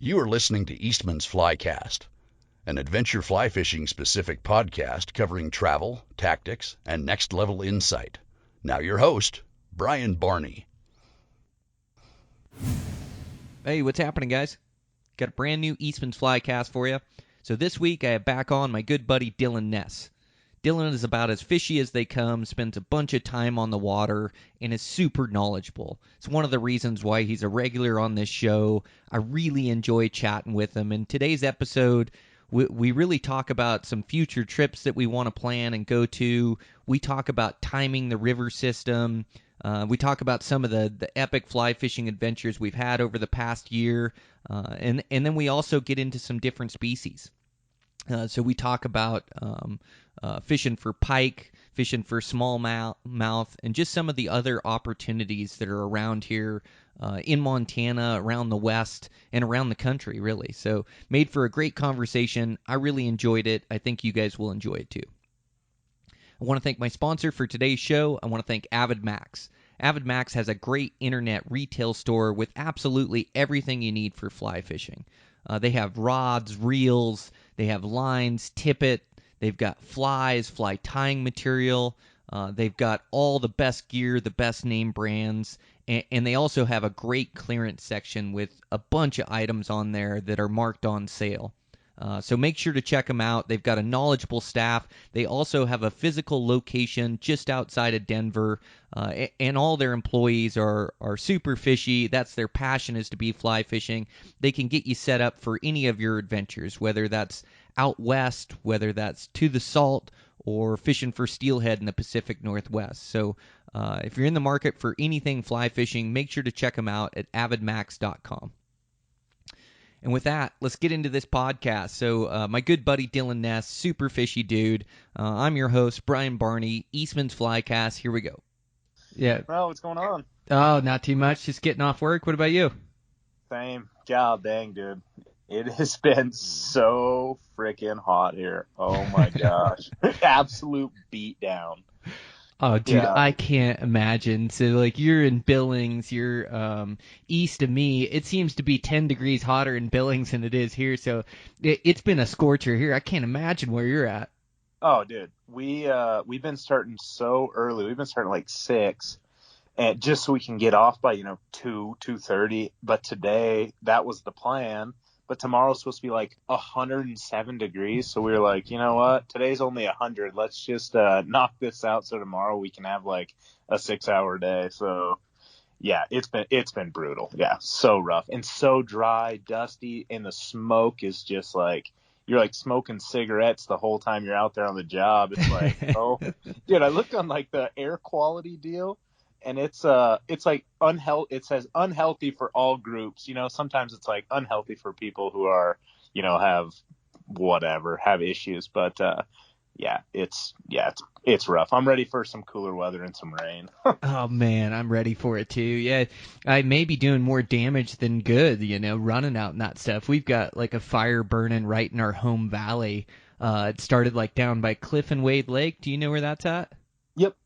You are listening to Eastmans Fly Cast, an adventure fly fishing specific podcast covering travel, tactics, and next level insight. Now your host, Brian Barney. Hey, what's happening, guys? Got a brand new Eastmans Fly Cast for you. So this week I have back on my good buddy Dillon Ness. Dillon is about as fishy as they come, spends a bunch of time on the water, and is super knowledgeable. It's one of the reasons why he's a regular on this show. I really enjoy chatting with him. In today's episode, we really talk about some future trips that we want to plan and go to. We talk about timing the river system. We talk about some of the epic fly fishing adventures we've had over the past year. And then we also get into some different species. So we talk about fishing for pike, fishing for smallmouth, and just some of the other opportunities that are around here in Montana, around the West, and around the country, really. So made for a great conversation. I really enjoyed it. I think you guys will enjoy it too. I want to thank my sponsor for today's show. I want to thank Avid Max. Avid Max has a great internet retail store with absolutely everything you need for fly fishing. They have rods, reels, they have lines, tippet, they've got flies, fly tying material, they've got all the best gear, the best name brands, and they also have a great clearance section with a bunch of items on there that are marked on sale. So make sure to check them out. They've got a knowledgeable staff. They also have a physical location just outside of Denver, and all their employees are super fishy. That's their passion, is to be fly fishing. They can get you set up for any of your adventures, whether that's out west, whether that's to the Salt, or fishing for steelhead in the Pacific Northwest. So if you're in the market for anything fly fishing, make sure to check them out at avidmax.com. And with that, let's get into this podcast. So my good buddy Dillon Ness, super fishy dude. I'm your host, Brian Barney, Eastmans Fly Cast. Here we go. Yeah. Well, what's going on? Oh, not too much. Just getting off work. What about you? Same. God dang, dude. It has been so freaking hot here. Oh, my gosh. Absolute beatdown. Oh, dude, yeah. I can't imagine. So, like, you're in Billings, you're east of me. It seems to be 10 degrees hotter in Billings than it is here, so it's been a scorcher here. I can't imagine where you're at. Oh, dude, we've been starting so early. We've been starting like 6, and just so we can get off by 2:30. But today that was the plan. But tomorrow's supposed to be like 107 degrees. So we were like, you know what? Today's only 100. Let's just knock this out so tomorrow we can have like a 6-hour day. So yeah, it's been brutal. Yeah, so rough and so dry, dusty, and the smoke is just like you're like smoking cigarettes the whole time you're out there on the job. It's like, oh, dude, I looked on like the air quality deal. And it's like unhealthy. It says unhealthy for all groups. Sometimes it's like unhealthy for people who are, have issues. But it's rough. I'm ready for some cooler weather and some rain. Oh man, I'm ready for it too. Yeah, I may be doing more damage than good. Running out and that stuff. We've got like a fire burning right in our home valley. It started like down by Cliff and Wade Lake. Do you know where that's at? Yep.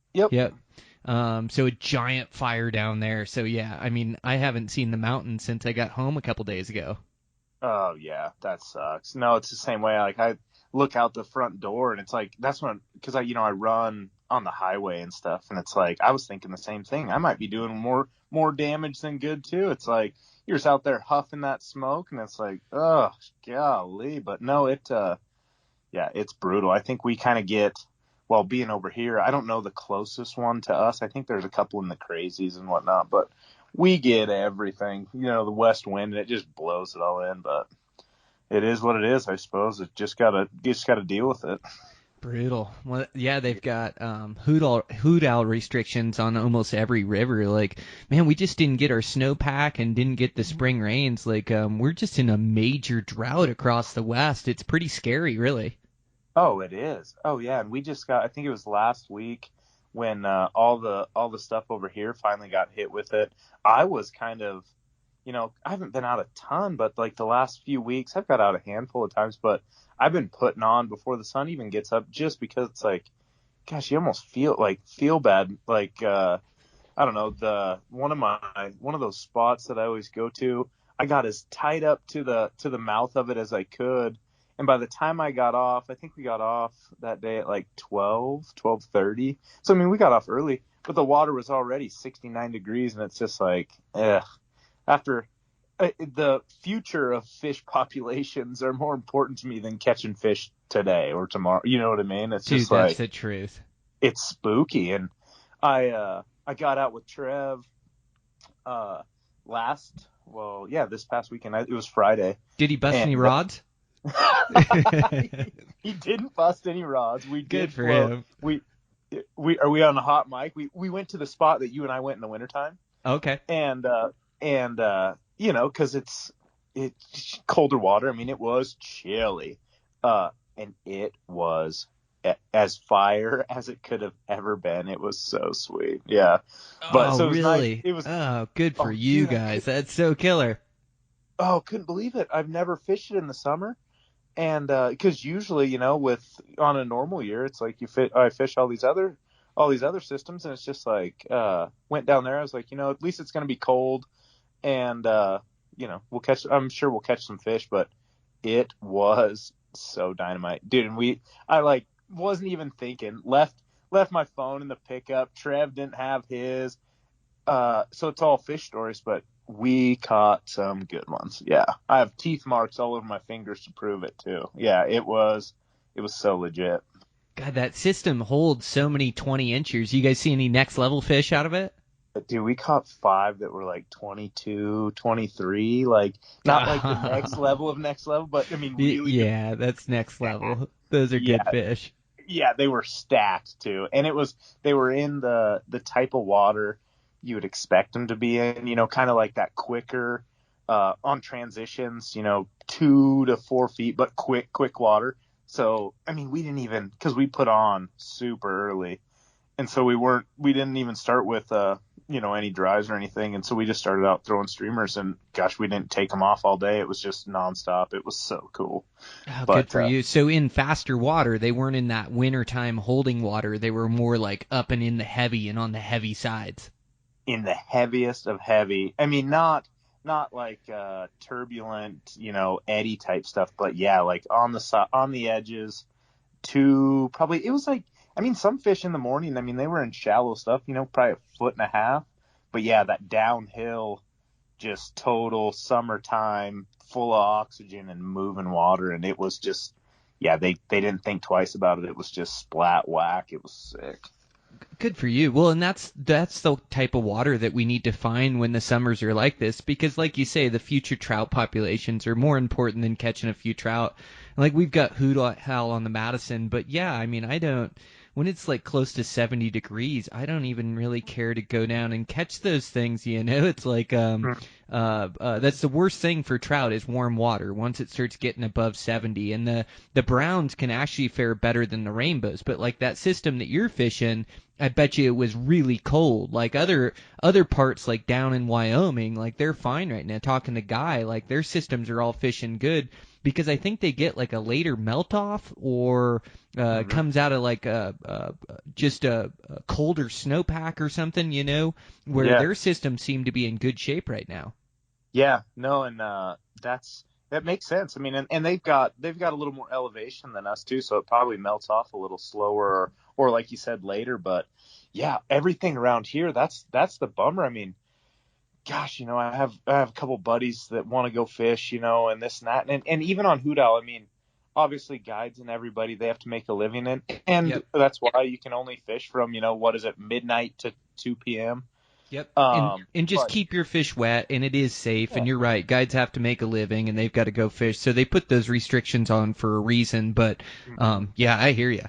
So a giant fire down there. So yeah, I mean, I haven't seen the mountain since I got home a couple days ago. Oh yeah, that sucks. No, it's the same way. Like I look out the front door and it's like, that's when, cause I run on the highway and stuff. And it's like, I was thinking the same thing. I might be doing more damage than good too. It's like, you're just out there huffing that smoke and it's like, oh golly, but no, it's brutal. I think we kind of get, well, being over here, I don't know the closest one to us. I think there's a couple in the Crazies and whatnot, but we get everything. The west wind, and it just blows it all in. But it is what it is, I suppose. It just gotta deal with it. Brutal. Well, yeah, they've got hoot owl restrictions on almost every river. Like, man, we just didn't get our snowpack and didn't get the spring rains. Like, we're just in a major drought across the west. It's pretty scary, really. Oh, it is. Oh, yeah. And we just got, I think it was last week when all the stuff over here finally got hit with it. I was kind of, I haven't been out a ton, but like the last few weeks, I've got out a handful of times, but I've been putting on before the sun even gets up just because it's like, gosh, you almost feel bad. Like, I don't know, one of those spots that I always go to, I got as tight up to the mouth of it as I could. And by the time I got off, I think we got off that day at like 12:30. So, I mean, we got off early, but the water was already 69 degrees. And it's just like, after the future of fish populations are more important to me than catching fish today or tomorrow. You know what I mean? It's Dude, just that's like, the truth. it's spooky. And I got out with Trev, this past weekend. It was Friday. Did he bust And any rods? he didn't bust any rods. We Good did for float. him. We are we on the hot mic? We went to the spot that you and I went in the wintertime. Okay. And because it's colder water. I mean, it was chilly, and it was as fire as it could have ever been. It was so sweet. Yeah. But Oh, so it was really? nice. It was. Oh, good for Oh, you dude, guys. That's so killer. couldn't believe it. I've never fished it in the summer. And because usually, on a normal year, it's like I fish all these other systems, and it's just like went down there. I was like, at least it's going to be cold, and we'll catch. I'm sure we'll catch some fish, but it was so dynamite, dude. And I like wasn't even thinking. Left my phone in the pickup. Trev didn't have his. So it's all fish stories, but we caught some good ones. Yeah. I have teeth marks all over my fingers to prove it too. Yeah, it was so legit. God, that system holds so many 20 inchers. You guys see any next level fish out of it? But dude, we caught 5 that were like 22, 23, like not like the next level of next level, but I mean really Yeah, that's next level. Those are good fish. Yeah, they were stacked too. And they were in the type of water you would expect them to be in, kind of like that quicker, on transitions, 2 to 4 feet, but quick water. So, I mean, we didn't even, cause we put on super early. And so we didn't even start with, any drives or anything. And so we just started out throwing streamers, and gosh, we didn't take them off all day. It was just nonstop. It was so cool. Oh, But, good for you. So in faster water, they weren't in that wintertime holding water. They were more like up and in the heavy and on the heavy sides. In the heaviest of heavy. I mean, not like turbulent, eddy type stuff, but yeah, like on the edges. It was like, I mean, some fish in the morning, I mean, they were in shallow stuff, probably 1.5 feet. But yeah, that downhill, just total summertime, full of oxygen and moving water, and it was just, yeah, they didn't think twice about it. It was just splat whack. It was sick. Good for you. Well, and that's the type of water that we need to find when the summers are like this, because like you say, the future trout populations are more important than catching a few trout. Like we've got hoot owl on the Madison, but yeah, I mean, when it's like close to 70 degrees, I don't even really care to go down and catch those things, It's like that's the worst thing for trout is warm water once it starts getting above 70. And the browns can actually fare better than the rainbows, but like that system that you're fishing, I bet you it was really cold. Like other parts like down in Wyoming, like they're fine right now. Talking to Guy, like their systems are all fishing good because I think they get like a later melt off or comes out of like just a colder snowpack or something, where their systems seem to be in good shape right now. Yeah, no, and that makes sense. I mean, and they've got a little more elevation than us too, so it probably melts off a little slower, or like you said, later. But yeah, everything around here, that's the bummer. I mean, gosh, I have a couple buddies that want to go fish, and this and that, and even on Hoot Owl, I mean, obviously guides and everybody, they have to make a living, and Yep. That's why you can only fish from what is it, midnight to 2 p.m. Yep. And just keep your fish wet, and it is safe. Yeah. And you're right, guides have to make a living, and they've got to go fish, so they put those restrictions on for a reason. But yeah, I hear you.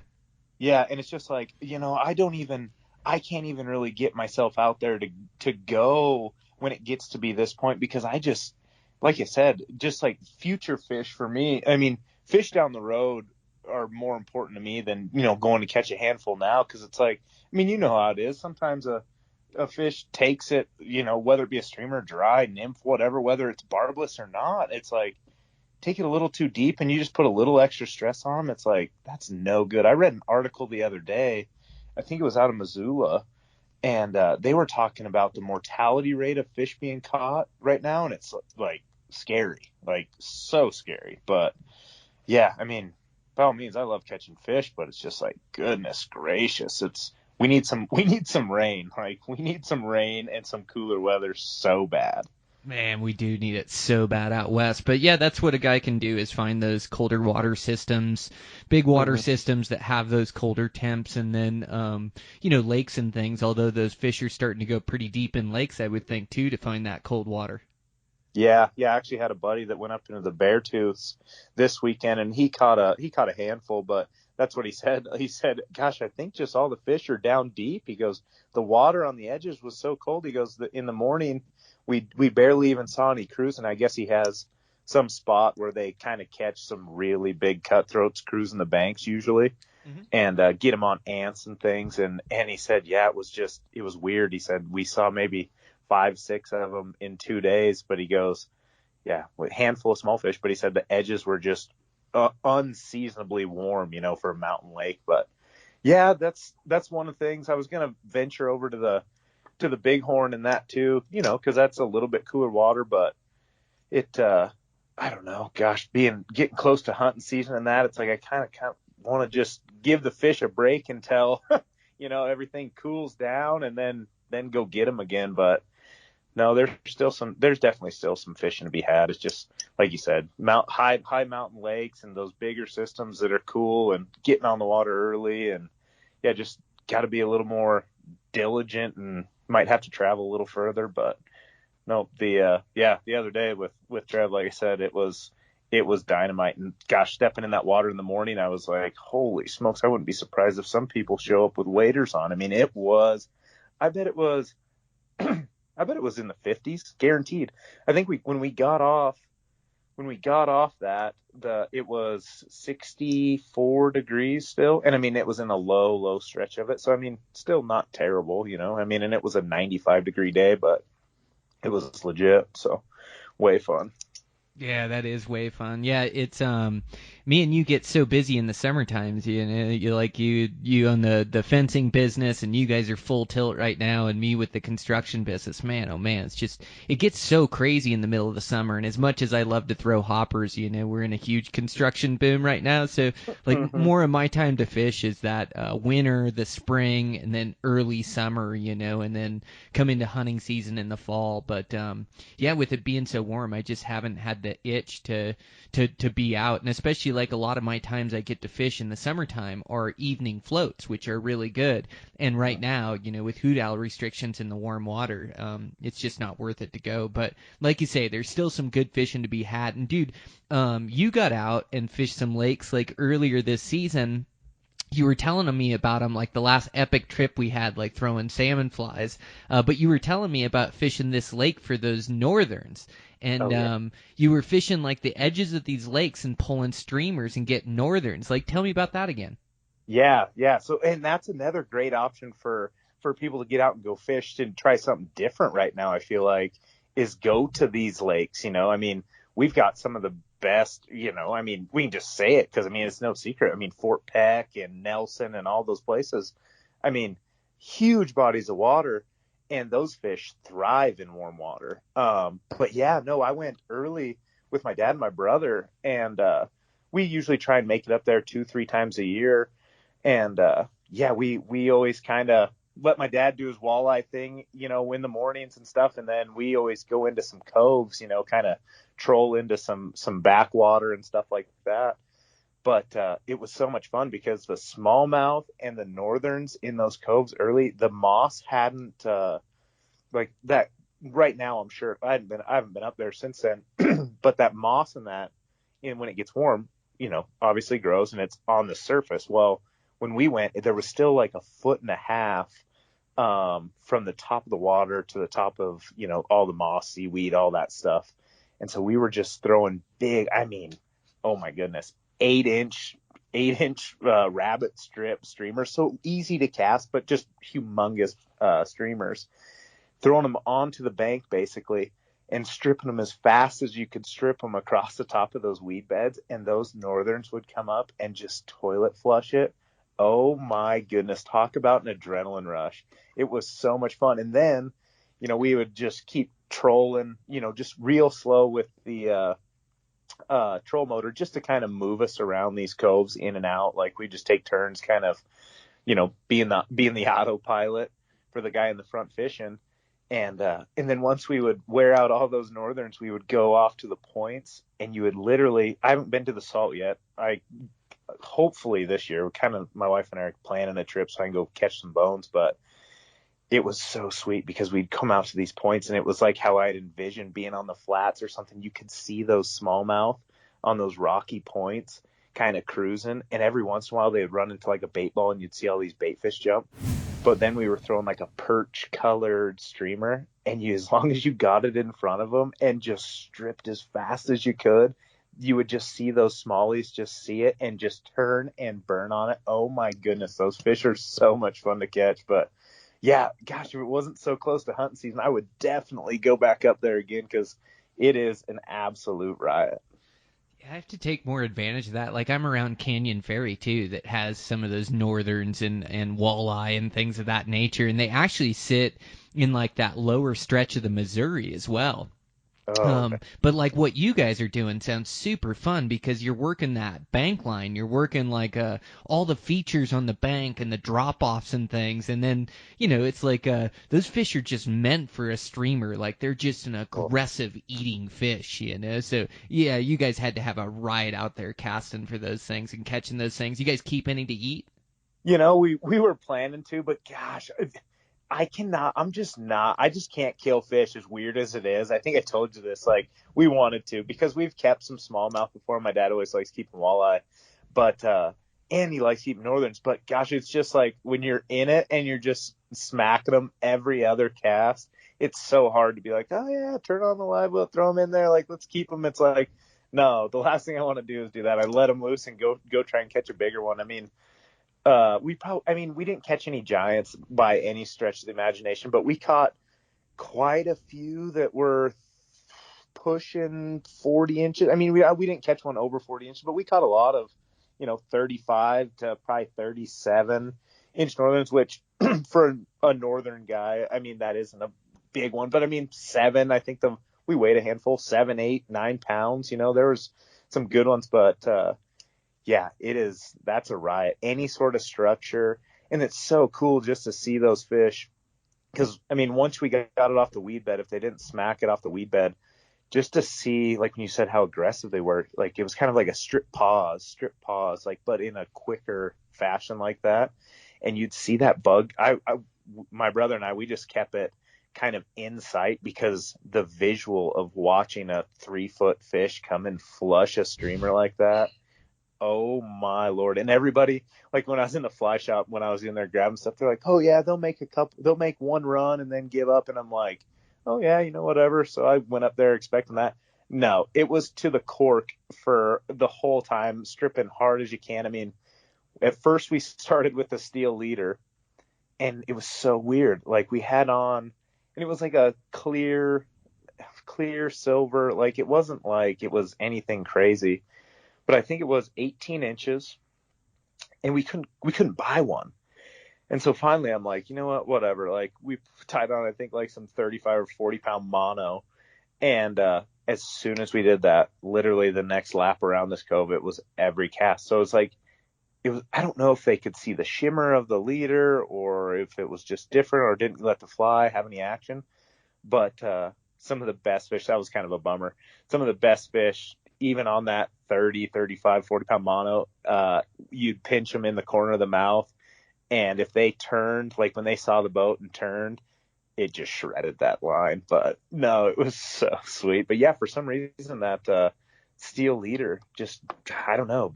Yeah, and it's just like, I can't even really get myself out there to go when it gets to be this point, because I just, like I said, just like future fish for me, I mean, fish down the road are more important to me than, going to catch a handful now, because it's like, I mean, you know how it is. Sometimes a fish takes it, whether it be a streamer, dry, nymph, whatever, whether it's barbless or not, it's like, take it a little too deep and you just put a little extra stress on them. It's like, that's no good. I read an article the other day, I think it was out of Missoula, and they were talking about the mortality rate of fish being caught right now, and it's like scary, like so scary. But yeah, I mean, by all means, I love catching fish, but it's just like, goodness gracious, we need some rain. Like, we need some rain and some cooler weather so bad. Man, we do need it so bad out west. But yeah, that's what a guy can do is find those colder water systems, big water systems that have those colder temps, and then, lakes and things. Although those fish are starting to go pretty deep in lakes, I would think, too, to find that cold water. Yeah. I actually had a buddy that went up into the Beartooths this weekend, and he caught a handful, but that's what he said. He said, gosh, I think just all the fish are down deep. He goes, the water on the edges was so cold. He goes, in the morning, we barely even saw any cruising. I guess he has some spot where they kind of catch some really big cutthroats cruising the banks usually, and get them on ants and things. And he said, yeah, it was weird. He said, we saw maybe 5-6 of them in 2 days, but he goes, yeah, a handful of small fish, but he said the edges were just unseasonably warm, for a mountain lake. But yeah, that's one of the things. I was going to venture over to the Bighorn and that too, because that's a little bit cooler water, but it, I don't know, gosh, getting close to hunting season and that, it's like I kind of want to just give the fish a break until, everything cools down, and then go get them again. But no, there's definitely still some fishing to be had. It's just, like you said, high mountain lakes and those bigger systems that are cool, and getting on the water early, and yeah, just got to be a little more diligent and might have to travel a little further. But no, the other day with Trev, like I said, it was dynamite. And gosh, stepping in that water in the morning, I was like, holy smokes, I wouldn't be surprised if some people show up with waders on. I mean, I bet it was in the 50s, guaranteed. I think when we got off that, it was 64 degrees still. And I mean, it was in a low stretch of it. So I mean, still not terrible, I mean, and it was a 95-degree day, but it was legit. So way fun. Yeah, that is way fun. Yeah, it's me and you get so busy in the summer times. You own the fencing business, and you guys are full tilt right now, and me with the construction business. Man, oh man, it gets so crazy in the middle of the summer. And as much as I love to throw hoppers, we're in a huge construction boom right now. So like more of my time to fish is that winter, the spring, and then early summer, and then come into hunting season in the fall. But yeah, with it being so warm, I just haven't had the itch to be out. And especially like a lot of my times I get to fish in the summertime are evening floats, which are really good. And right now, with hoot owl restrictions in the warm water, it's just not worth it to go. But like you say, there's still some good fishing to be had. And dude, you got out and fished some lakes like earlier this season. You were telling me about them, like the last epic trip we had, like throwing salmon flies. But you were telling me about fishing this lake for those northerns. And you were fishing like the edges of these lakes and pulling streamers and getting northerns. Like, tell me about that again. Yeah. So, and that's another great option for people to get out and go fish and try something different right now, I feel like, is go to these lakes. I mean, we've got some of the best, I mean, we can just say it because, I mean, it's no secret. I mean, Fort Peck and Nelson and all those places, I mean, huge bodies of water, and those fish thrive in warm water. But yeah, no, I went early with my dad and my brother, and we usually try and make it up there 2-3 times a year. And yeah, we always kind of let my dad do his walleye thing, in the mornings and stuff. And then we always go into some coves, kind of troll into some backwater and stuff like that. But it was so much fun because the smallmouth and the northerns in those coves early, the moss hadn't like that. Right now, I'm sure I haven't been up there since then. But that moss and that, and when it gets warm, obviously grows, and it's on the surface. Well, when we went, there was still like 1.5 feet from the top of the water to the top of all the moss, seaweed, all that stuff. And so we were just throwing big, I mean, oh my goodness, 8-inch rabbit strip streamers, so easy to cast, but just humongous streamers, throwing them onto the bank basically, and stripping them as fast as you could strip them across the top of those weed beds, and those northerns would come up and just toilet flush it. Oh my goodness, talk about an adrenaline rush. It was so much fun. And then we would just keep trolling, just real slow with the troll motor just to kind of move us around these coves in and out. Like we just take turns kind of, being the autopilot for the guy in the front fishing. And then once we would wear out all those northerns, we would go off to the points, and you would literally, I haven't been to the Salt yet. Hopefully this year, my wife and I are planning a trip so I can go catch some bones, but it was so sweet because we'd come out to these points and it was like how I'd envisioned being on the flats or something. You could see those smallmouth on those rocky points kind of cruising, and every once in a while they would run into like a bait ball and you'd see all these bait fish jump. But then we were throwing like a perch colored streamer, and as long as you got it in front of them and just stripped as fast as you could, you would just see those smallies just see it and just turn and burn on it. Oh my goodness, those fish are so much fun to catch. But yeah, gosh, if it wasn't so close to hunting season, I would definitely go back up there again because it is an absolute riot. I have to take more advantage of that. Like I'm around Canyon Ferry too, that has some of those northerns and walleye and things of that nature, and they actually sit in like that lower stretch of the Missouri as well. Okay. But like what you guys are doing sounds super fun because you're working that bank line. You're working like all the features on the bank and the drop-offs and things. And then, it's like those fish are just meant for a streamer. Like they're just an aggressive eating fish, So, yeah, you guys had to have a riot out there casting for those things and catching those things. You guys keep any to eat? We were planning to, but gosh, I just can't kill fish as weird as it is. I think I told you this, like we wanted to because we've kept some smallmouth before. My dad always likes keeping walleye, but, and he likes keeping northerns, but gosh, it's just like when you're in it and you're just smacking them every other cast, it's so hard to be like, oh yeah, turn on the live, we'll throw them in there. Like, let's keep them. It's like, no, the last thing I want to do is do that. I let them loose and go try and catch a bigger one. I mean, we didn't catch any giants by any stretch of the imagination, but we caught quite a few that were pushing 40 inches. I mean, we didn't catch one over 40 inches, but we caught a lot of, 35 to probably 37-inch northerns, which for a northern guy, I mean, that isn't a big one, but I mean, 7, I think we weighed a handful, 7, 8, 9 pounds, there was some good ones, but, yeah, that's a riot. Any sort of structure. And it's so cool just to see those fish. Because, I mean, once we got it off the weed bed, if they didn't smack it off the weed bed, just to see, like when you said how aggressive they were, like it was kind of like a strip pause, like, but in a quicker fashion like that. And you'd see that bug. My brother and I, we just kept it kind of in sight because the visual of watching a 3-foot fish come and flush a streamer like that. Oh my Lord. And everybody, like when I was in the fly shop, when I was in there grabbing stuff, they're like, oh yeah, they'll make one run and then give up. And I'm like, oh yeah, whatever. So I went up there expecting that. No, it was to the cork for the whole time, stripping hard as you can. I mean, at first we started with the steel leader and it was so weird. Like we had on, and it was like a clear silver. Like it wasn't like it was anything crazy. But I think it was 18 inches, and we couldn't buy one. And so finally, I'm like, you know what, whatever. Like we tied on, I think like some 35 or 40 pound mono, and as soon as we did that, literally the next lap around this cove, it was every cast. So it's like I don't know if they could see the shimmer of the leader or if it was just different or didn't let the fly have any action. But some of the best fish, that was kind of a bummer. Some of the best fish, even on that 30, 35, 40 pound mono, you'd pinch them in the corner of the mouth. And if they turned, like when they saw the boat and turned, it just shredded that line. But no, it was so sweet. But yeah, for some reason that steel leader just, I don't know.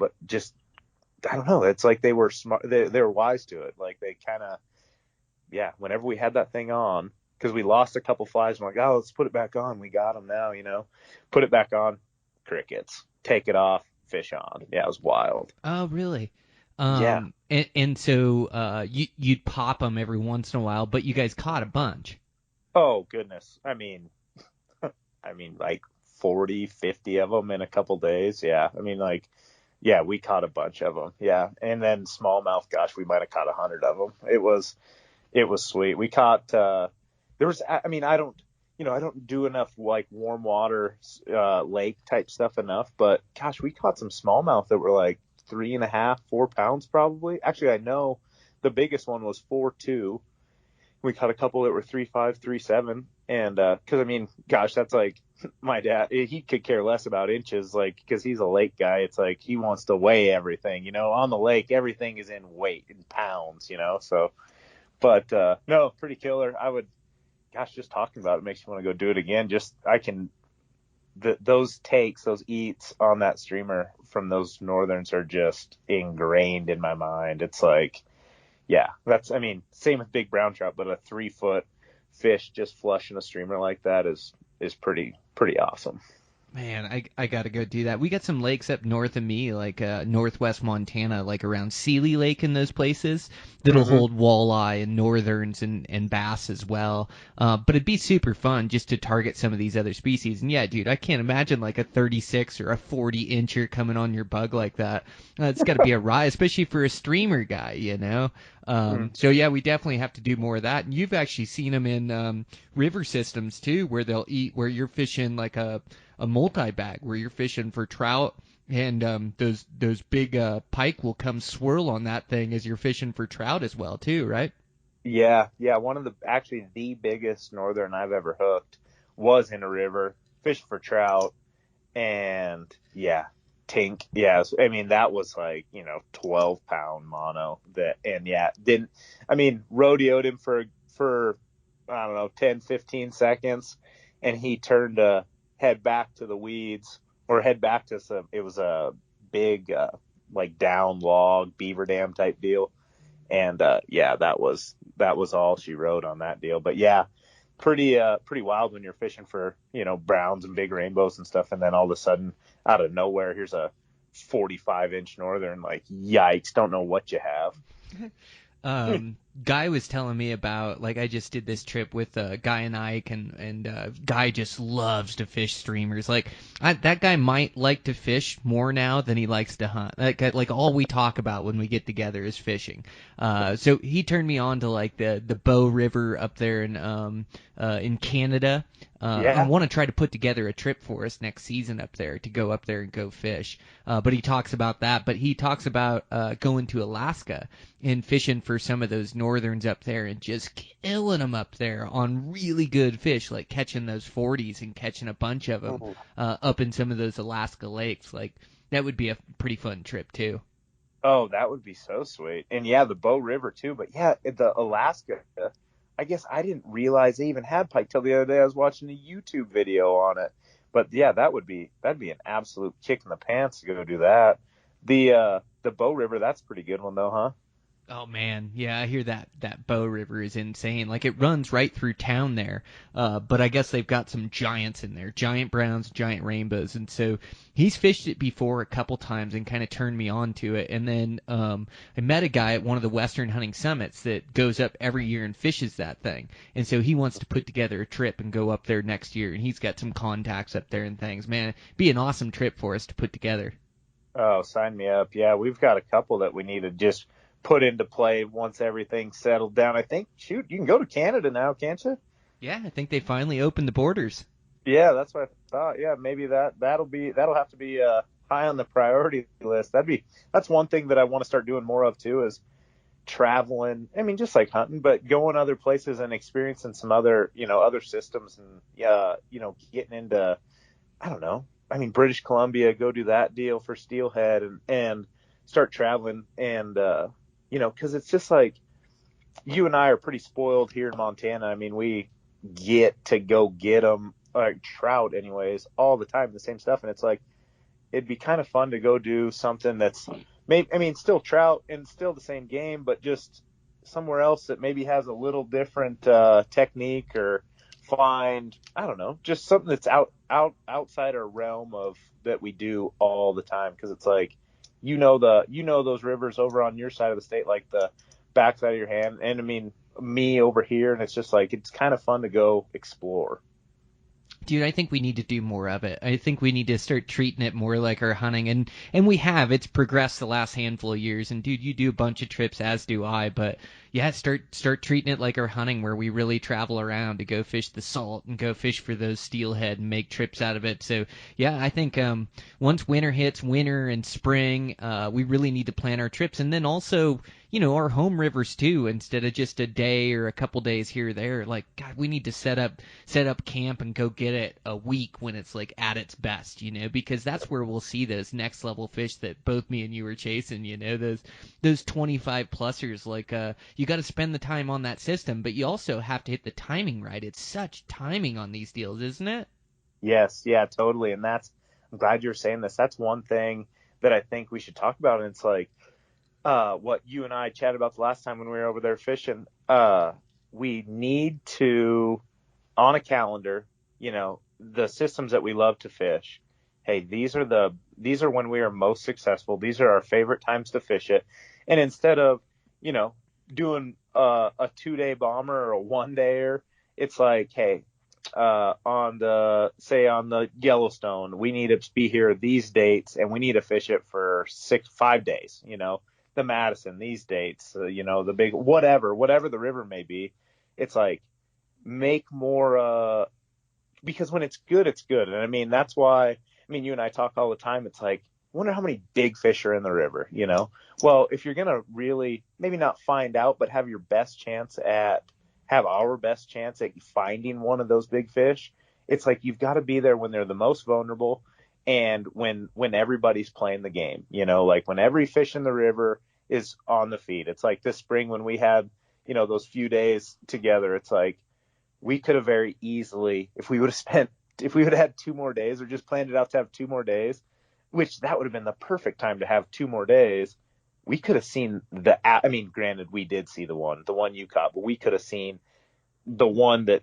It's like they were smart. They were wise to it. Like they kind of, yeah, whenever we had that thing on, because we lost a couple flies, I'm like, oh, let's put it back on. We got them now, put it back on. Crickets. Take it off, fish on. Yeah, it was wild. Oh, really? Yeah. And so you'd pop them every once in a while, but you guys caught a bunch. Oh, goodness. I mean, like 40, 50 of them in a couple days. Yeah. I mean, like, yeah, we caught a bunch of them. Yeah. And then smallmouth, gosh, we might have caught 100 of them. It was sweet. We caught, I don't do enough like warm water lake type stuff enough, but gosh, we caught some smallmouth that were like 3.5, 4 pounds probably. Actually, I know the biggest one was 4.2. We caught a couple that were 3.5, 3.7, and because I mean, gosh, that's like my dad. He could care less about inches, like because he's a lake guy. It's like he wants to weigh everything. On the lake, everything is in weight in pounds. So, but no, pretty killer. I would, gosh, just talking about it makes me want to go do it again. Just I can, those takes, those eats on that streamer from those northerns are just ingrained in my mind. It's like, yeah, I mean, same with big brown trout, but a 3-foot fish just flushing a streamer like that is pretty awesome. Man, I gotta go do that. We got some lakes up north of me, like northwest Montana, like around Seeley Lake and those places, that'll Mm-hmm. hold walleye and northerns and bass as well. But it'd be super fun just to target some of these other species. And yeah, dude, I can't imagine like a 36 or a 40 incher coming on your bug like that. It's got to be a ride, especially for a streamer guy. So yeah, we definitely have to do more of that. And you've actually seen them in river systems too, where they'll eat, where you're fishing like a multi-bag, where you're fishing for trout, and those big pike will come swirl on that thing as you're fishing for trout as well too, right? Yeah, one of the biggest northern I've ever hooked was in a river, fishing for trout, and yeah, tink. Yeah, so, I mean that was like 12-pound mono and yeah, didn't. I mean, rodeoed him for I don't know 10, 15 seconds, and he turned to head back to the weeds or head back to some. It was a big like down log beaver dam type deal, and yeah, that was all she wrote on that deal. But yeah, pretty wild when you're fishing for browns and big rainbows and stuff, and then all of a sudden out of nowhere here's a 45-inch northern. Like, yikes, don't know what you have. Guy was telling me about, like, I just did this trip with Guy and Ike, and Guy just loves to fish streamers. Like, that guy might like to fish more now than he likes to hunt. Like all we talk about when we get together is fishing. So he turned me on to like the Bow River up there in Canada. I Yeah. want to try to put together a trip for us next season up there to go up there and go fish. But he talks about that. But he talks about going to Alaska and fishing for some of those northerns up there and just killing them up there on really good fish, like catching those 40s and catching a bunch of them up in some of those Alaska lakes. Like, that would be a pretty fun trip too. Oh, that would be so sweet. And yeah, the Bow River too. But yeah, the Alaska, I guess I didn't realize they even had pike till the other day. I was watching a YouTube video on it. But yeah, that'd be an absolute kick in the pants to go do that. The Bow River, that's a pretty good one though, huh? Oh man, yeah, I hear that Bow River is insane. Like, it runs right through town there, but I guess they've got some giants in there, giant browns, giant rainbows, and so he's fished it before a couple times and kind of turned me on to it. And then I met a guy at one of the Western Hunting Summits that goes up every year and fishes that thing, and so he wants to put together a trip and go up there next year, and he's got some contacts up there and things. Man, it'd be an awesome trip for us to put together. Oh, sign me up. Yeah, we've got a couple that we need to just put into play once everything's settled down. I think, shoot, you can go to Canada now, can't you? Yeah, I think they finally opened the borders. Yeah, that's what I thought. Yeah, maybe that'll have to be high on the priority list. That's one thing that I want to start doing more of too, is traveling. I mean, just like hunting, but going other places and experiencing some other systems, and getting into, I don't know. I mean, British Columbia, go do that deal for steelhead, and start traveling, and because it's just like, you and I are pretty spoiled here in Montana. I mean, we get to go get them, like trout anyways, all the time, the same stuff. And it's like, it'd be kind of fun to go do something that's maybe, I mean, still trout and still the same game, but just somewhere else that maybe has a little different technique, or find, I don't know, just something that's outside our realm of that we do all the time. Cause it's like, those rivers over on your side of the state, like the backside of your hand. And I mean, me over here, and it's just like, it's kind of fun to go explore. Dude, I think we need to do more of it. I think we need to start treating it more like our hunting, and we have. It's progressed the last handful of years. And dude, you do a bunch of trips, as do I. But Yeah, start treating it like our hunting, where we really travel around to go fish the salt and go fish for those steelhead and make trips out of it. So yeah, I think once winter hits, winter and spring, we really need to plan our trips, and then also our home rivers too. Instead of just a day or a couple days here or there, like God, we need to set up camp and go get it a week when it's like at its best, because that's where we'll see those next level fish that both me and you were chasing. Those 25 plusers, like you got to spend the time on that system, but you also have to hit the timing right. It's such timing on these deals, isn't it? Yes, yeah, totally. And I'm glad you're saying this. That's one thing that I think we should talk about. And it's like, what you and I chatted about the last time when we were over there fishing. We need to, on a calendar, the systems that we love to fish. Hey, these are when we are most successful. These are our favorite times to fish it. And instead of, doing a 2-day bomber or a 1-dayer, it's like, hey, on the Yellowstone, we need to be here these dates and we need to fish it for 5 days, the Madison, these dates, the big, whatever the river may be. It's like, make more, because when it's good, it's good. And I mean, that's why, you and I talk all the time. It's like, I wonder how many big fish are in the river, Well, if you're going to really maybe not find out, but have our best chance at finding one of those big fish, it's like, you've got to be there when they're the most vulnerable and when everybody's playing the game, like when every fish in the river is on the feed. It's like this spring when we had, those few days together, it's like, we could have very easily, if we would have had 2 more days or just planned it out to have 2 more days, which that would have been the perfect time to have 2 more days. We could have seen granted, we did see the one you caught, but we could have seen the one that,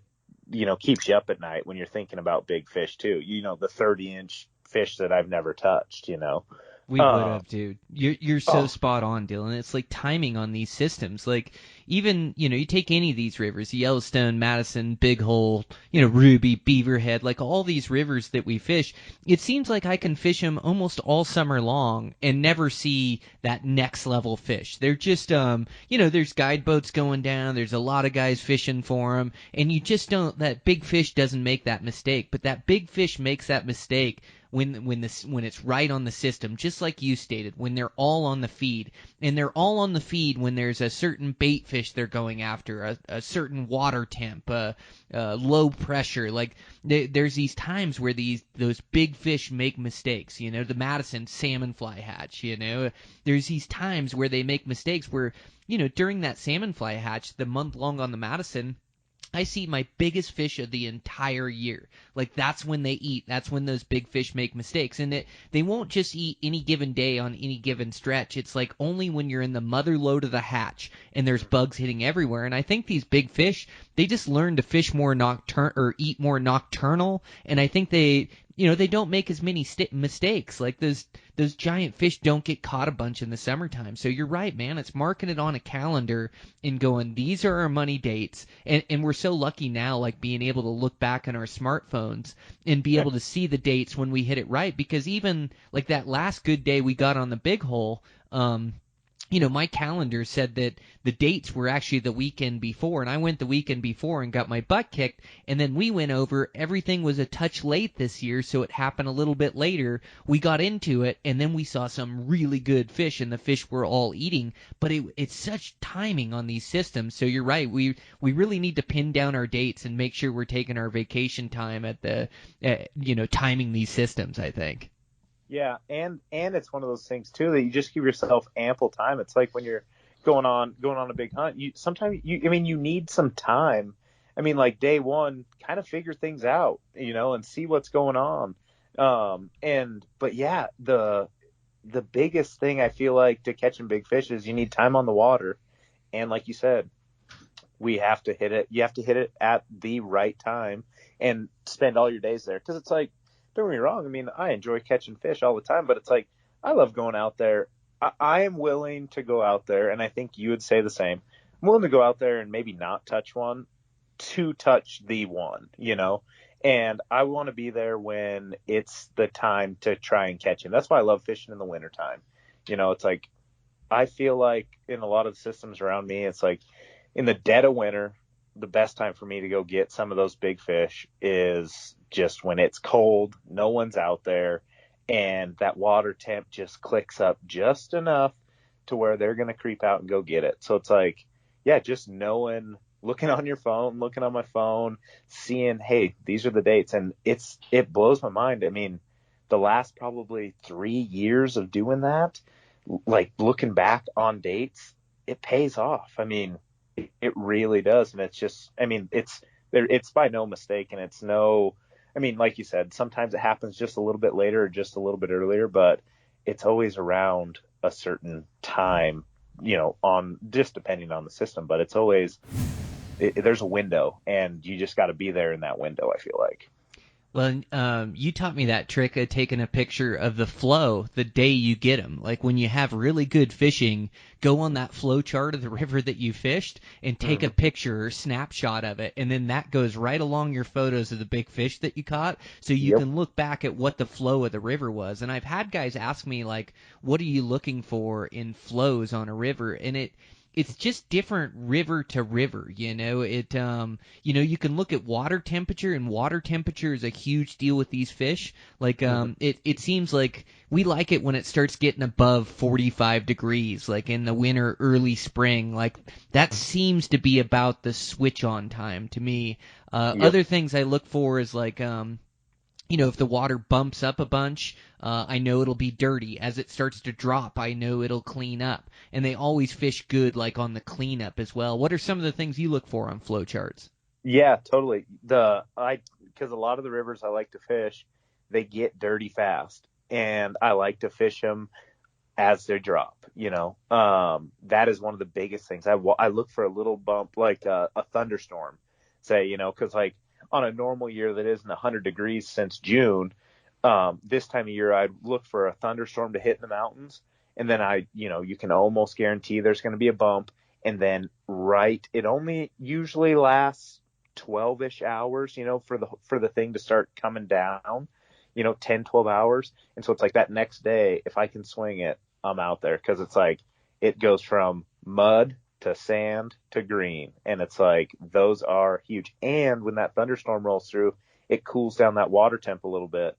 keeps you up at night when you're thinking about big fish too. The 30-inch fish that I've never touched, We would have, dude. You're so Oh. spot on, Dylan. It's like timing on these systems. Like even you take any of these rivers, Yellowstone, Madison, Big Hole, Ruby, Beaverhead, like all these rivers that we fish. It seems like I can fish them almost all summer long and never see that next level fish. They're just there's guide boats going down. There's a lot of guys fishing for them, and you just don't. That big fish doesn't make that mistake, but that big fish makes that mistake when it's right on the system, just like you stated, when they're all on the feed. And they're all on the feed when there's a certain bait fish they're going after, a certain water temp, low pressure. Like there's these times where those big fish make mistakes. The Madison salmon fly hatch. There's these times where they make mistakes where during that salmon fly hatch, the month long on the Madison, I see my biggest fish of the entire year. Like that's when they eat. That's when those big fish make mistakes. And they won't just eat any given day on any given stretch. It's like only when you're in the mother lode of the hatch and there's bugs hitting everywhere. And I think these big fish, they just learn to fish more nocturnal or eat more nocturnal. And I think they don't make as many mistakes. Like those giant fish don't get caught a bunch in the summertime. So you're right, man. It's marking it on a calendar and going, these are our money dates. And we're so lucky now, like being able to look back on our smartphones and be able to see the dates when we hit it right. Because even like that last good day we got on the Big Hole, my calendar said that the dates were actually the weekend before, and I went the weekend before and got my butt kicked, and then we went over, everything was a touch late this year, so it happened a little bit later. We got into it, and then we saw some really good fish, and the fish were all eating, but it's such timing on these systems, so you're right, we really need to pin down our dates and make sure we're taking our vacation time at the, timing these systems, I think. Yeah, and it's one of those things too that you just give yourself ample time. It's like when you're going on a big hunt, you need some time. Like day one, kind of figure things out, and see what's going on. But yeah, the biggest thing I feel like to catching big fish is you need time on the water. And like you said, we have to hit it. You have to hit it at the right time and spend all your days there. Because it's like, don't get me wrong. I enjoy catching fish all the time, but it's like, I love going out there. I am willing to go out there, and I think you would say the same. I'm willing to go out there and maybe not touch one to touch the one, and I want to be there when it's the time to try and catch him. That's why I love fishing in the wintertime. It's like I feel like in a lot of the systems around me, it's like in the dead of winter, the best time for me to go get some of those big fish is just when it's cold, no one's out there, and that water temp just clicks up just enough to where they're going to creep out and go get it. So it's like, yeah, just knowing, looking on your phone, looking on my phone, seeing, hey, these are the dates. And it blows my mind. I mean, the last probably 3 years of doing that, like looking back on dates, it pays off. I mean, it really does. And it's just, I mean, it's there, it's by no mistake, and it's no, I mean, like you said, sometimes it happens just a little bit later or just a little bit earlier, but it's always around a certain time, on just depending on the system, but it's always, there's a window, and you just got to be there in that window, I feel like. Well, you taught me that trick of taking a picture of the flow the day you get them. Like when you have really good fishing, go on that flow chart of the river that you fished and take a picture or snapshot of it, and then that goes right along your photos of the big fish that you caught, so you Yep. can look back at what the flow of the river was. And I've had guys ask me, like, what are you looking for in flows on a river? And it's just different river to river, you can look at water temperature, and water temperature is a huge deal with these fish. Like it seems like we like it when it starts getting above 45 degrees, like in the winter, early spring. Like that seems to be about the switch on time to me. Yep. Other things I look for is like if the water bumps up a bunch, I know it'll be dirty. As it starts to drop, I know it'll clean up. And they always fish good, like on the cleanup as well. What are some of the things you look for on flow charts? Yeah, totally. Because a lot of the rivers I like to fish, they get dirty fast, and I like to fish them as they drop. That is one of the biggest things. I look for a little bump, like a thunderstorm, say, because like on a normal year that isn't 100 degrees since June, this time of year I'd look for a thunderstorm to hit in the mountains, and then you can almost guarantee there's going to be a bump, and then it only usually lasts 12-ish hours, for the thing to start coming down, 10, 12 hours. And so it's like that next day, if I can swing it, I'm out there, because it's like it goes from mud to sand to green, and it's like those are huge. And when that thunderstorm rolls through, it cools down that water temp a little bit.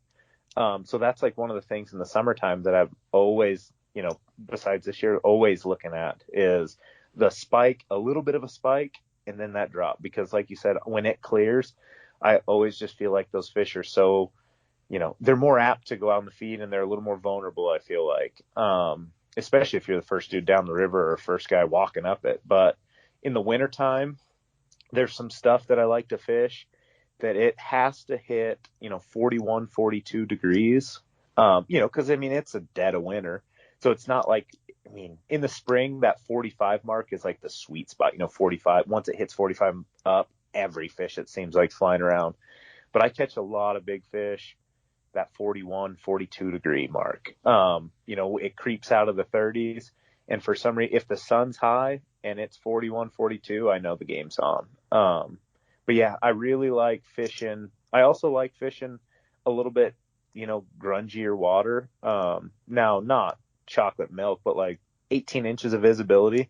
So that's like one of the things in the summertime that I've always, besides this year, always looking at is the spike, a little bit of a spike, and then that drop. Because like you said, when it clears, I always just feel like those fish are so, they're more apt to go out on the feed, and they're a little more vulnerable, I feel like. Especially if you're the first dude down the river or first guy walking up it. But in the wintertime, there's some stuff that I like to fish that it has to hit, 41, 42 degrees. Because I mean, it's a dead of winter. So it's not like, I mean, in the spring, that 45 mark is like the sweet spot, 45. Once it hits 45 up, every fish, it seems like, flying around. But I catch a lot of big fish that 41, 42 degree mark. It creeps out of the 30s. And for some reason, if the sun's high and it's 41, 42, I know the game's on. But yeah, I really like fishing. I also like fishing a little bit, grungier water. Now, not chocolate milk, but like 18 inches of visibility.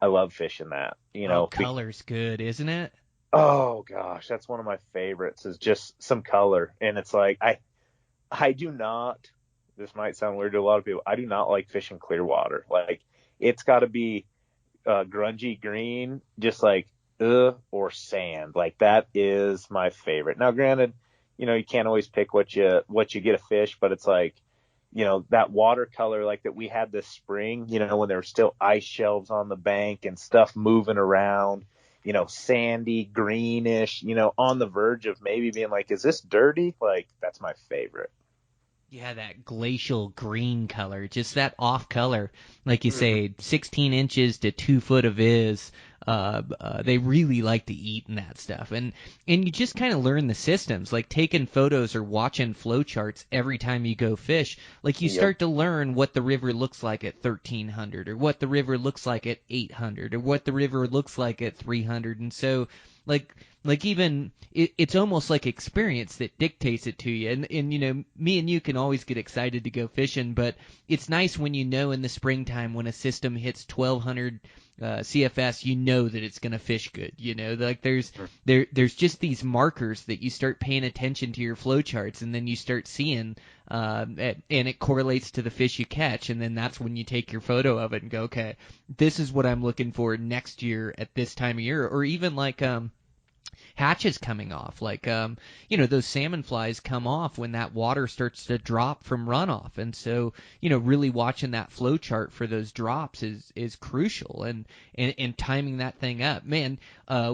I love fishing that, Oh, color's good, isn't it? oh gosh, that's one of my favorites, is just some color. And it's like, I do not, this might sound weird to a lot of people, I do not like fishing clear water. Like, it's got to be grungy green, just like, or sand. Like, that is my favorite. Now, granted, you can't always pick what you get a fish, but it's like, that watercolor like that we had this spring, when there were still ice shelves on the bank and stuff moving around, sandy, greenish, on the verge of maybe being like, is this dirty? Like, that's my favorite. Yeah, that glacial green color, just that off color, like you Mhm. say, 16 inches to 2 foot of viz. They really like to eat in that stuff, and you just kind of learn the systems, like taking photos or watching flow charts every time you go fish. Like you Yep. start to learn what the river looks like at 1300, or what the river looks like at 800, or what the river looks like at 300, and so like even it's almost like experience that dictates it to you. And you know, me and you can always get excited to go fishing, but it's nice when you know in the springtime when a system hits 1200 CFS, you know that it's going to fish good. You know, like there's just these markers that you start paying attention to your flow charts, and then you start seeing, and it correlates to the fish you catch, and then that's when you take your photo of it and go, okay, this is what I'm looking for next year at this time of year. Or even like hatches coming off, like you know, those salmon flies come off when that water starts to drop from runoff, and so you know, really watching that flow chart for those drops is crucial, and timing that thing up. Man,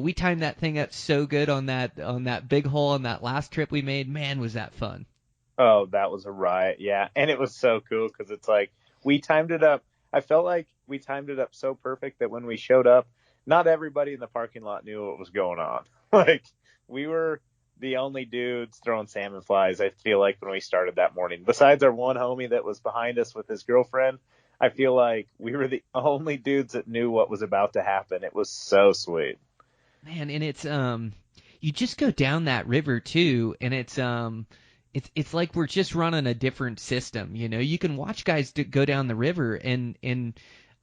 we timed that thing up so good on that big hole on that last trip we made. Man, was that fun. Oh, that was a riot. Yeah. And it was so cool because it's like we timed it up. I felt like we timed it up so perfect that when we showed up, not everybody in the parking lot knew what was going on. Like, we were the only dudes throwing salmon flies, I feel like, when we started that morning. Besides our one homie that was behind us with his girlfriend, I feel like we were the only dudes that knew what was about to happen. It was so sweet. Man, and it's you just go down that river too, and it's like we're just running a different system. You know, you can watch guys go down the river, and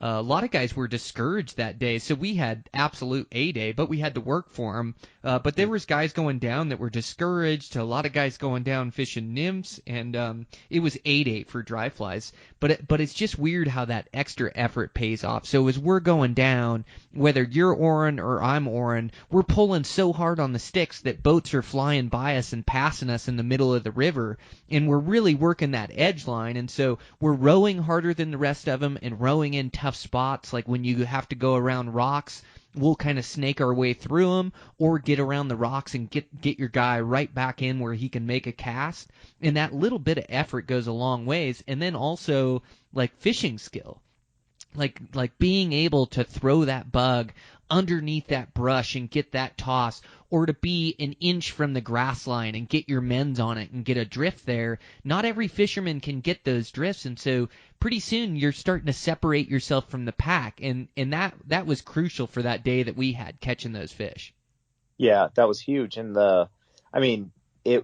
a lot of guys were discouraged that day. So we had absolute A day, but we had to work for them. But there was guys going down that were discouraged. A lot of guys going down fishing nymphs, and it was A day for dry flies. But it's just weird how that extra effort pays off. So as we're going down, whether you're oaring or I'm oaring, we're pulling so hard on the sticks that boats are flying by us and passing us in the middle of the river, and we're really working that edge line. And so we're rowing harder than the rest of them and rowing in tough spots, like when you have to go around rocks, we'll kind of snake our way through them, or get around the rocks and get your guy right back in where he can make a cast. And that little bit of effort goes a long ways. And then also like fishing skill, like being able to throw that bug underneath that brush and get that toss, or to be an inch from the grass line and get your mends on it and get a drift there. Not every fisherman can get those drifts, and so pretty soon you're starting to separate yourself from the pack, and that was crucial for that day that we had catching those fish. Yeah, that was huge. And I mean,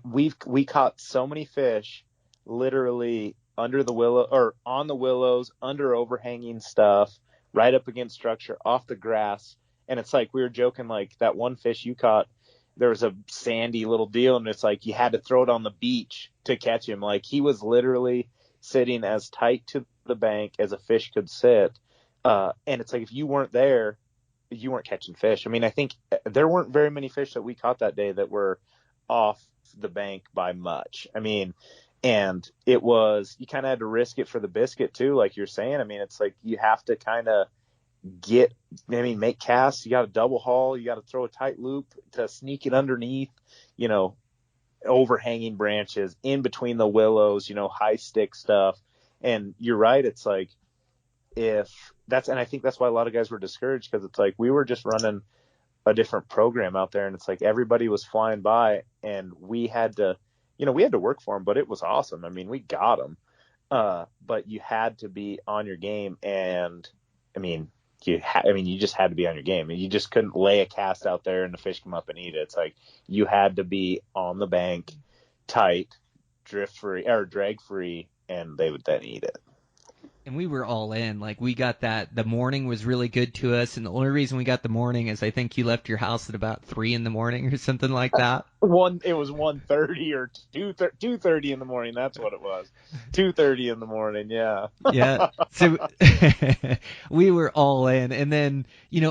we caught so many fish literally under the willow or on the willows, under overhanging stuff, right up against structure, off the grass. And it's like we were joking, like that one fish you caught, there was a sandy little deal, and it's like you had to throw it on the beach to catch him. Like he was literally sitting as tight to the bank as a fish could sit. And it's like if you weren't there, you weren't catching fish. I mean, I think there weren't very many fish that we caught that day that were off the bank by much. I mean, and it was, you kind of had to risk it for the biscuit too, like you're saying. I mean, it's like you have to kind of make casts. You got to double haul. You got to throw a tight loop to sneak it underneath, you know, overhanging branches, in between the willows, you know, high stick stuff. And you're right. It's like, and I think that's why a lot of guys were discouraged, because it's like we were just running a different program out there, and it's like everybody was flying by, and we had to work for them, but it was awesome. I mean, we got them, but you had to be on your game, and I mean, you just had to be on your game, and you just couldn't lay a cast out there and the fish come up and eat it. It's like you had to be on the bank, tight, drift free or drag free, and they would then eat it. And we were all in. Like, we got that. The morning was really good to us, and the only reason we got the morning is I think you left your house at about 3 in the morning or something like that. It was 1:30 or 2:30 in the morning. That's what it was. 2:30 in the morning. Yeah. Yeah. So we were all in, and then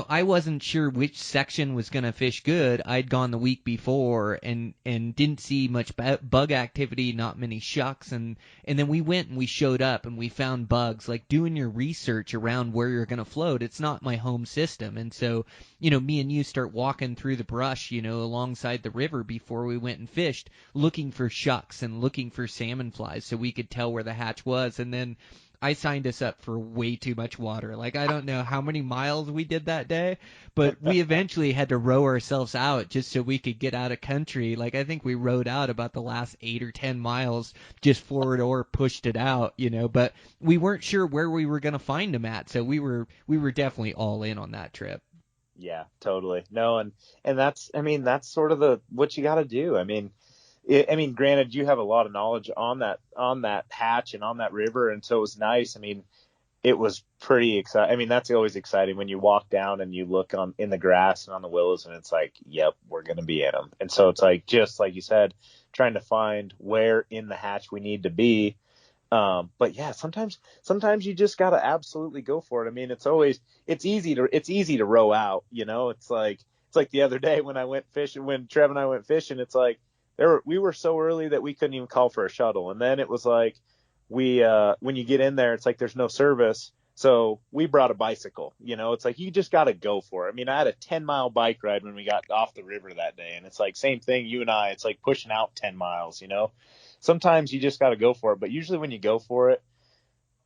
I wasn't sure which section was gonna fish good. I'd gone the week before and didn't see much bug activity, not many shucks, and then we went and we showed up and we found bugs. Like, doing your research around where you're gonna float. It's not my home system, and so me and you start walking through the brush, alongside the river before we went and fished, looking for shucks and looking for salmon flies so we could tell where the hatch was. And then I signed us up for way too much water. Like, I don't know how many miles we did that day, but we eventually had to row ourselves out just so we could get out of country. Like, I think we rowed out about the last 8 or 10 miles just forward or pushed it out, but we weren't sure where we were going to find them at. So we were definitely all in on that trip. Yeah, totally. No, and that's, I mean, that's sort of what you got to do. I mean, granted, you have a lot of knowledge on that hatch and on that river, and so it was nice. I mean, it was pretty exciting. I mean, that's always exciting when you walk down and you look on in the grass and on the willows, and it's like, yep, we're gonna be in them. And so it's like, just like you said, trying to find where in the hatch we need to be. But yeah, sometimes you just gotta absolutely go for it. I mean, it's easy to row out. It's like the other day when I went fishing, when Trev and I went fishing. It's like we were so early that we couldn't even call for a shuttle, and then it was like when you get in there, it's like there's no service. So we brought a bicycle. It's like you just got to go for it. I mean, I had a 10-mile bike ride when we got off the river that day, and it's like same thing. You and I, it's like pushing out 10 miles. Sometimes you just got to go for it, but usually when you go for it,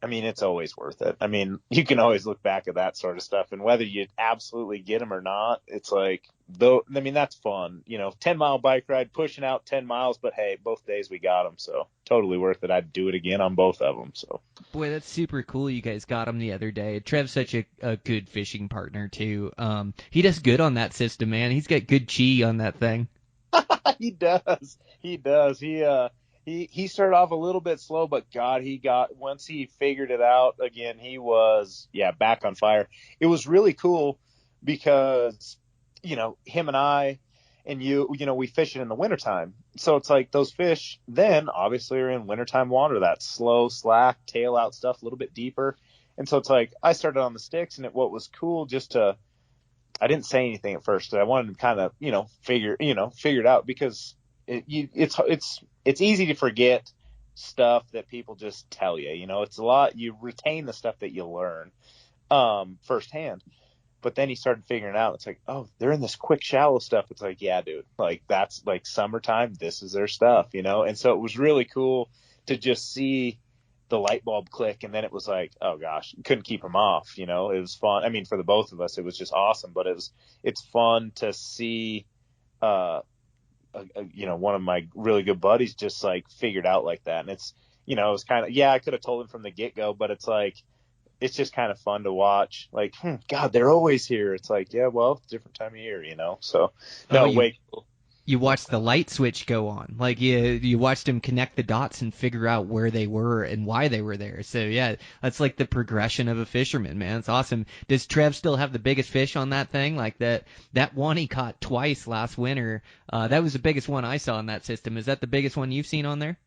I mean, it's always worth it. I mean, you can always look back at that sort of stuff, and whether you absolutely get them or not, it's like, though. I mean, that's fun. 10-mile bike ride, pushing out 10 miles, but hey, both days we got them, so totally worth it. I'd do it again on both of them. So, Boy, that's super cool. You guys got him the other day. Trev's such a good fishing partner too. He does good on that system, man. He's got good chi on that thing. he does. He does. He started off a little bit slow, but God, once he figured it out again, he was, back on fire. It was really cool because, him and I and we fish it in the wintertime. So it's like those fish then obviously are in wintertime water, that slow, slack, tail out stuff, a little bit deeper. And so it's like I started on the sticks, and what was cool I didn't say anything at first because I wanted to kind of, figure it out, because it's easy to forget stuff that people just tell you. It's a lot. You retain the stuff that you learn firsthand. But then he started figuring it out. It's like, oh, they're in this quick, shallow stuff. It's like, yeah, dude, like that's like summertime. This is their stuff, And so it was really cool to just see the light bulb click. And then it was like, oh gosh, couldn't keep him off. It was fun. I mean, for the both of us, it was just awesome. But it's fun to see, one of my really good buddies just like figured out like that. And it was kind of, I could have told him from the get go, but it's like, it's just kind of fun to watch. Like, God, they're always here. It's like, yeah, well, different time of year, So, no, wait. You watched the light switch go on. Like, you watched him connect the dots and figure out where they were and why they were there. So, yeah, that's like the progression of a fisherman, man. It's awesome. Does Trev still have the biggest fish on that thing? Like that one he caught twice last winter. That was the biggest one I saw in that system. Is that the biggest one you've seen on there?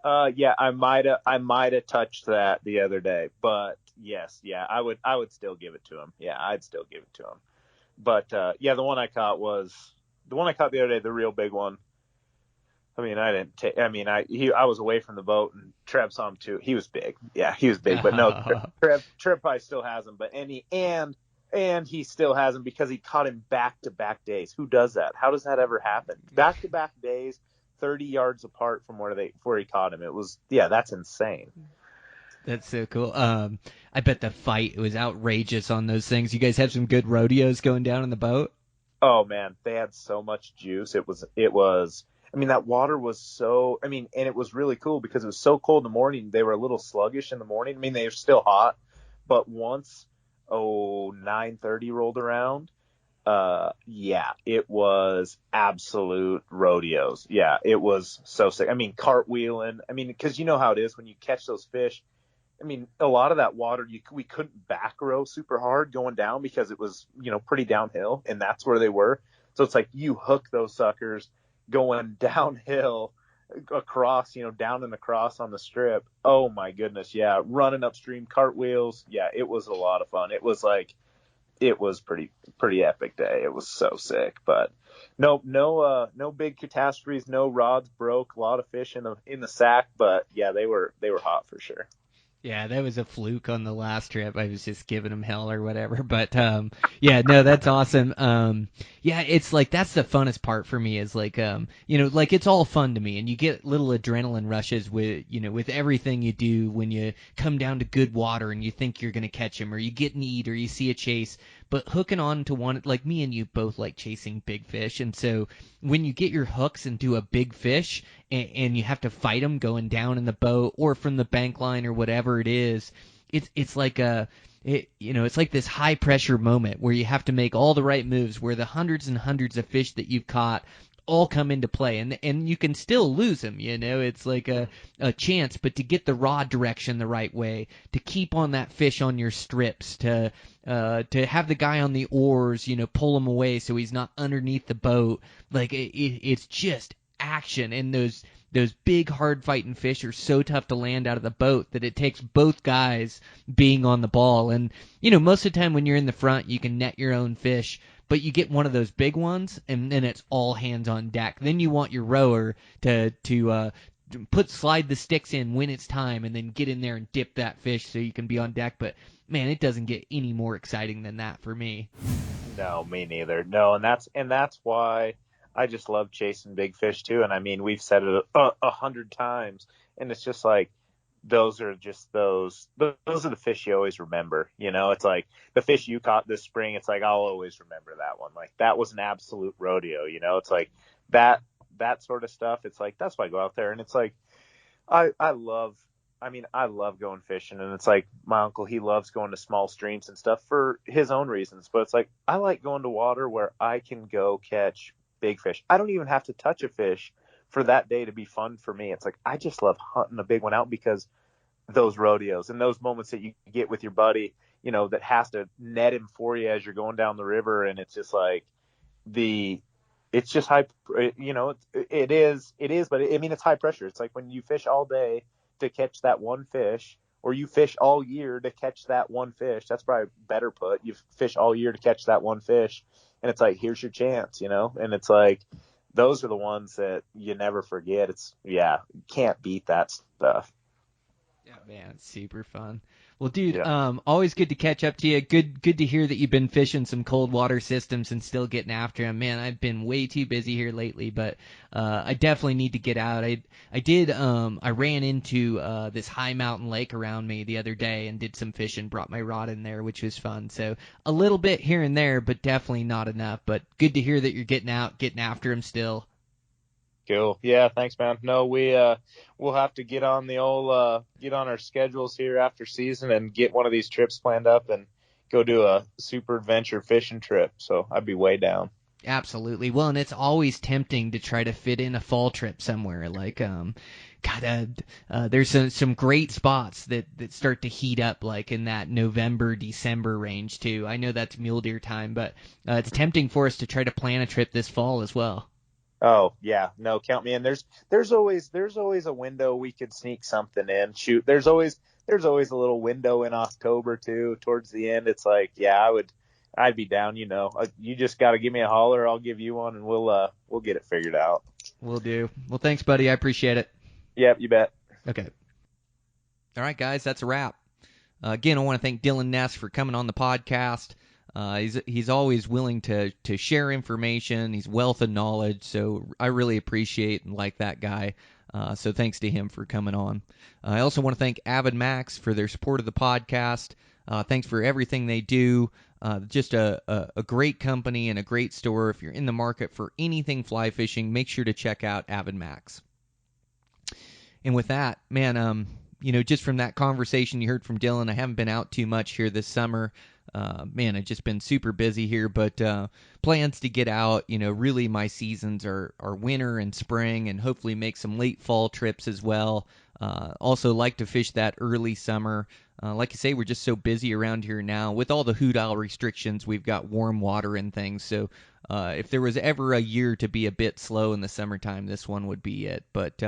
Yeah, I might have touched that the other day, but yes, I would still give it to him. Yeah, I'd still give it to him. But the one I caught the other day, the real big one. I mean, I was away from the boat, and Trev saw him too. He was big. Yeah, he was big. But no, Trev probably still has him. But and he still has him because he caught him back-to-back days. Who does that? How does that ever happen? Back-to-back days, 30 yards apart from where he caught him. It was, that's insane. That's so cool. I bet the fight was outrageous on those things. You guys have some good rodeos going down in the boat? Oh man, they had so much juice. It was, I mean, that water was so, and it was really cool because it was so cold in the morning. They were a little sluggish in the morning. I mean, they were still hot, but once, 9:30 rolled around, it was absolute rodeos. Yeah, it was so sick. I mean, cartwheeling. I mean, because you know how it is when you catch those fish. I mean, a lot of that water, we couldn't back row super hard going down because it was, pretty downhill, and that's where they were. So it's like you hook those suckers going downhill across, down and across on the strip. Oh my goodness, yeah, running upstream, cartwheels. Yeah, it was a lot of fun. It was pretty epic day. It was so sick, but no big catastrophes, no rods broke, a lot of fish in the sack, but yeah, they were hot for sure. Yeah, that was a fluke on the last trip. I was just giving him hell or whatever. But yeah, no, that's awesome. Yeah, it's like that's the funnest part for me is like like it's all fun to me, and you get little adrenaline rushes with with everything you do when you come down to good water and you think you're gonna catch him, or you get an eat, or you see a chase. But hooking on to one, like me and you both like chasing big fish, and so when you get your hooks into a big fish and you have to fight them going down in the boat or from the bank line or whatever it is, it's like it's like this high pressure moment where you have to make all the right moves, where the hundreds and hundreds of fish that you've caught all come into play, and you can still lose them. It's like a chance, but to get the rod direction the right way, to keep on that fish on your strips, to have the guy on the oars, pull him away so he's not underneath the boat. Like it's just action, and those big hard fighting fish are so tough to land out of the boat that it takes both guys being on the ball. And most of the time when you're in the front, you can net your own fish, but you get one of those big ones, and then it's all hands on deck. Then you want your rower to slide the sticks in when it's time, and then get in there and dip that fish so you can be on deck. But man, it doesn't get any more exciting than that for me. No, me neither. No, and that's why I just love chasing big fish too. And I mean, we've said it 100 times, and it's just like, those are the fish you always remember. It's like the fish you caught this spring. It's like, I'll always remember that one. Like, that was an absolute rodeo. It's like that sort of stuff. It's like, that's why I go out there. And it's like, I love going fishing, and it's like my uncle, he loves going to small streams and stuff for his own reasons. But it's like, I like going to water where I can go catch big fish. I don't even have to touch a fish for that day to be fun for me. It's like, I just love hunting a big one out, because those rodeos and those moments that you get with your buddy, that has to net him for you as you're going down the river. And it's just like it's just high, it is, but I mean, it's high pressure. It's like when you fish all day to catch that one fish, or you fish all year to catch that one fish. That's probably better put. You fish all year to catch that one fish, and it's like, here's your chance, and it's like, those are the ones that you never forget. Can't beat that stuff. Yeah, man, it's super fun. Well, dude, Yeah. Always good to catch up to you. Good to hear that you've been fishing some cold water systems and still getting after them. Man, I've been way too busy here lately, but I definitely need to get out. I ran into this high mountain lake around me the other day and did some fishing, brought my rod in there, which was fun. So a little bit here and there, but definitely not enough. But good to hear that you're getting out, getting after them still. Cool. Yeah, thanks, man. No, we'll have to get on get on our schedules here after season and get one of these trips planned up and go do a super adventure fishing trip. So I'd be way down. Absolutely. Well, and it's always tempting to try to fit in a fall trip somewhere. Like, there's some great spots that start to heat up, like in that November, December range too. I know that's mule deer time, but it's tempting for us to try to plan a trip this fall as well. Oh yeah, no, count me in. There's always a window we could sneak something in. Shoot, there's always a little window in October too, towards the end. It's like, yeah, I'd be down. You just got to give me a holler. I'll give you one, and we'll get it figured out. Will do. Well, thanks, buddy. I appreciate it. Yep, you bet. Okay. All right, guys, that's a wrap. Again, I want to thank Dillon Ness for coming on the podcast. He's always willing to share information. He's wealth of knowledge, so I really appreciate and like that guy. So thanks to him for coming on. I also want to thank Avid Max for their support of the podcast. Thanks for everything they do. Just a great company and a great store. If you're in the market for anything fly fishing, make sure to check out Avid Max. And with that, man, just from that conversation you heard from Dillon, I haven't been out too much here this summer. Man, I've just been super busy here, but plans to get out. Really my seasons are winter and spring, and hopefully make some late fall trips as well. Also like to fish that early summer. Like I say, we're just so busy around here now. With all the hoot owl restrictions, we've got warm water and things. So if there was ever a year to be a bit slow in the summertime, this one would be it. But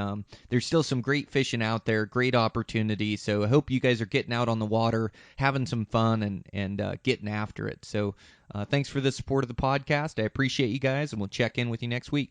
there's still some great fishing out there, great opportunity. So I hope you guys are getting out on the water, having some fun, and getting after it. So thanks for the support of the podcast. I appreciate you guys, and we'll check in with you next week.